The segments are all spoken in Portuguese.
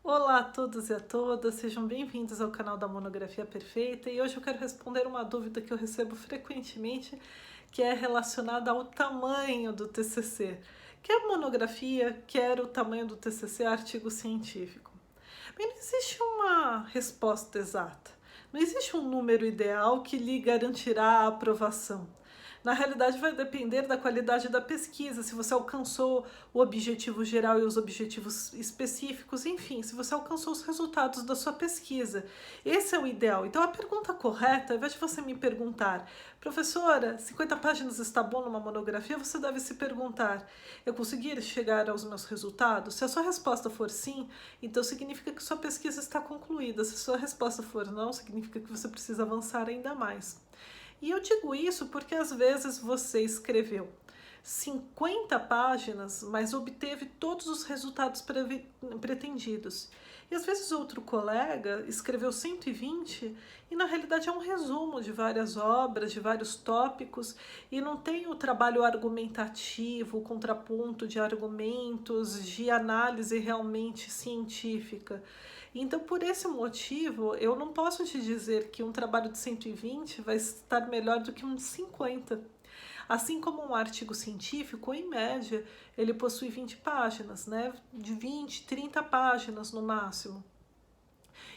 Olá a todos e a todas, sejam bem-vindos ao canal da Monografia Perfeita e hoje eu quero responder uma dúvida que eu recebo frequentemente, que é relacionada ao tamanho do TCC. Quer monografia, quer o tamanho do TCC, artigo científico. Bem, não existe uma resposta exata, não existe um número ideal que lhe garantirá a aprovação. Na realidade, vai depender da qualidade da pesquisa, se você alcançou o objetivo geral e os objetivos específicos, enfim, se você alcançou os resultados da sua pesquisa. Esse é o ideal. Então, a pergunta correta, ao invés de você me perguntar, professora, 50 páginas está bom numa monografia, você deve se perguntar, eu consegui chegar aos meus resultados? Se a sua resposta for sim, então significa que sua pesquisa está concluída. Se a sua resposta for não, significa que você precisa avançar ainda mais. E eu digo isso porque às vezes você escreveu 50 páginas, mas obteve todos os resultados pretendidos. E às vezes outro colega escreveu 120 e na realidade é um resumo de várias obras, de vários tópicos e não tem o trabalho argumentativo, o contraponto de argumentos, de análise realmente científica. Então, por esse motivo, eu não posso te dizer que um trabalho de 120 vai estar melhor do que um de 50. Assim como um artigo científico, em média, ele possui 20 páginas, né? De 20, 30 páginas no máximo.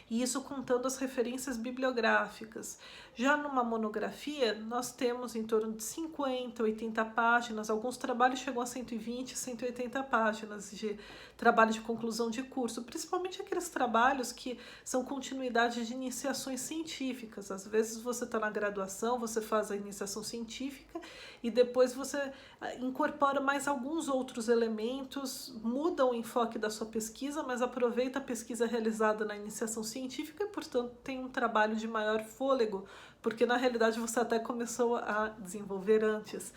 E isso contando as referências bibliográficas. Já numa monografia, nós temos em torno de 50, 80 páginas, alguns trabalhos chegam a 120, 180 páginas de trabalho de conclusão de curso, principalmente aqueles trabalhos que são continuidade de iniciações científicas. Às vezes você está na graduação, você faz a iniciação científica e depois você incorpora mais alguns outros elementos, muda o enfoque da sua pesquisa, mas aproveita a pesquisa realizada na iniciação científica e, portanto, tem um trabalho de maior fôlego, porque na realidade você até começou a desenvolver antes.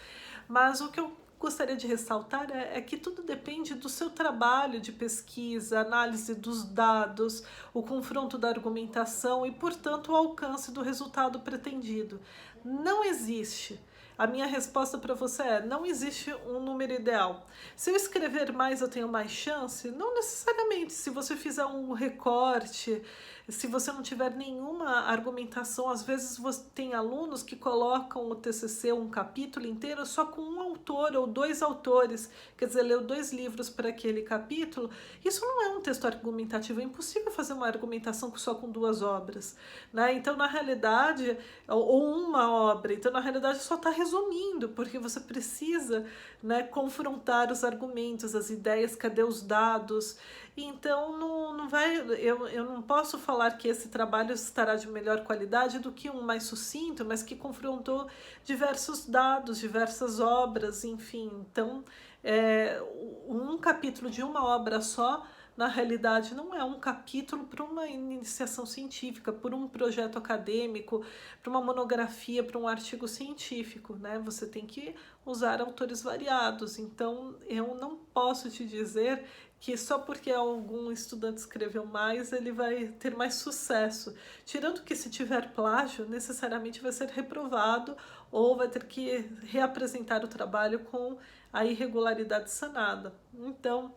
Mas o que eu gostaria de ressaltar é que tudo depende do seu trabalho de pesquisa, análise dos dados, o confronto da argumentação e, portanto, o alcance do resultado pretendido. Não existe. A minha resposta para você é: não existe um número ideal. Se eu escrever mais, eu tenho mais chance? Não necessariamente. Se você fizer um recorte, se você não tiver nenhuma argumentação, às vezes você tem alunos que colocam o TCC, um capítulo inteiro, só com um autor ou dois autores, quer dizer, leu 2 livros para aquele capítulo. Isso não é um texto argumentativo, é impossível fazer uma argumentação só com 2 obras, né? Então, na realidade, ou uma obra, então na realidade só está resumindo, porque você precisa, né, confrontar os argumentos, as ideias, cadê os dados. Então não vai, eu não posso falar que esse trabalho estará de melhor qualidade do que um mais sucinto, mas que confrontou diversos dados, diversas obras, enfim. Então, um capítulo de uma obra só, na realidade, não é um capítulo para uma iniciação científica, por um projeto acadêmico, para uma monografia, para um artigo científico, né? Você tem que usar autores variados. Então, eu não posso te dizer que só porque algum estudante escreveu mais, ele vai ter mais sucesso. Tirando que se tiver plágio, necessariamente vai ser reprovado ou vai ter que reapresentar o trabalho com a irregularidade sanada. Então,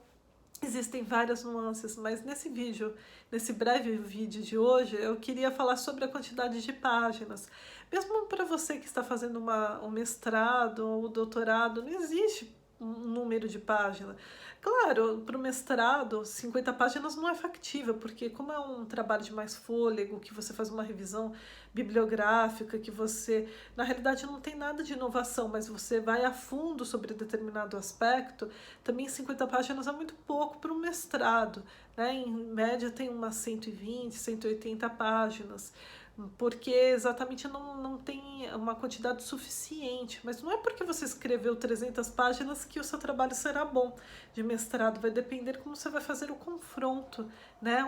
existem várias nuances, mas nesse breve vídeo de hoje, eu queria falar sobre a quantidade de páginas. Mesmo para você que está fazendo um mestrado ou doutorado, não existe um número de página. Claro, para o mestrado, 50 páginas não é factível, porque como é um trabalho de mais fôlego, que você faz uma revisão bibliográfica, que você, na realidade, não tem nada de inovação, mas você vai a fundo sobre determinado aspecto, também 50 páginas é muito pouco para um mestrado, né? Em média tem umas 120, 180 páginas, porque exatamente não tem uma quantidade suficiente. Mas não é porque você escreveu 300 páginas que o seu trabalho será bom. De mestrado vai depender como você vai fazer o confronto, né?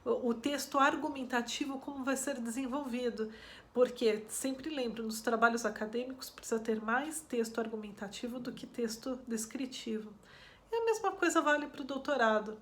O texto argumentativo, como vai ser desenvolvido. Porque, sempre lembro, nos trabalhos acadêmicos precisa ter mais texto argumentativo do que texto descritivo. E a mesma coisa vale para o doutorado.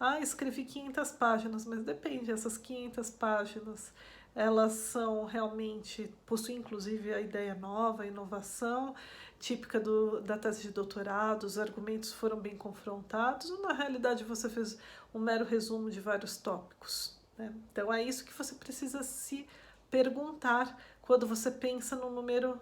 Ah, escrevi 500 páginas, mas depende, essas 500 páginas elas são realmente, possuem inclusive a ideia nova, a inovação, típica da tese de doutorado, os argumentos foram bem confrontados, ou na realidade você fez um mero resumo de vários tópicos, né? Então é isso que você precisa se perguntar quando você pensa no número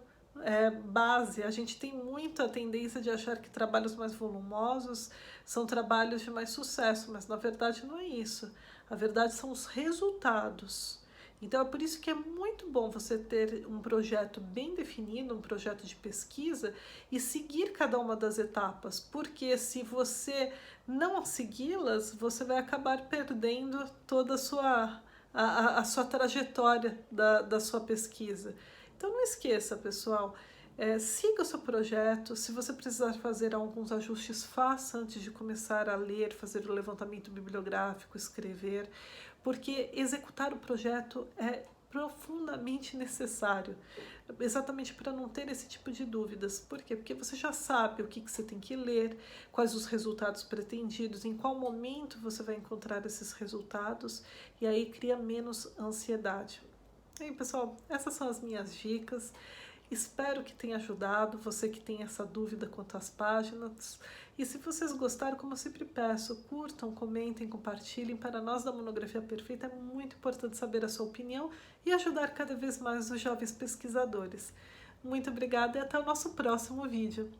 base. A gente tem muita tendência de achar que trabalhos mais volumosos são trabalhos de mais sucesso, mas na verdade não é isso. A verdade são os resultados. Então é por isso que é muito bom você ter um projeto bem definido, um projeto de pesquisa e seguir cada uma das etapas, porque se você não segui-las, você vai acabar perdendo toda a sua trajetória da sua pesquisa. Então não esqueça, pessoal, siga o seu projeto. Se você precisar fazer alguns ajustes, faça antes de começar a ler, fazer o levantamento bibliográfico, escrever, porque executar o projeto é profundamente necessário, exatamente para não ter esse tipo de dúvidas. Por quê? Porque você já sabe o que você tem que ler, quais os resultados pretendidos, em qual momento você vai encontrar esses resultados, e aí cria menos ansiedade. E aí, pessoal, essas são as minhas dicas. Espero que tenha ajudado você que tem essa dúvida quanto às páginas. E se vocês gostaram, como eu sempre peço, curtam, comentem, compartilhem. Para nós da Monografia Perfeita é muito importante saber a sua opinião e ajudar cada vez mais os jovens pesquisadores. Muito obrigada e até o nosso próximo vídeo.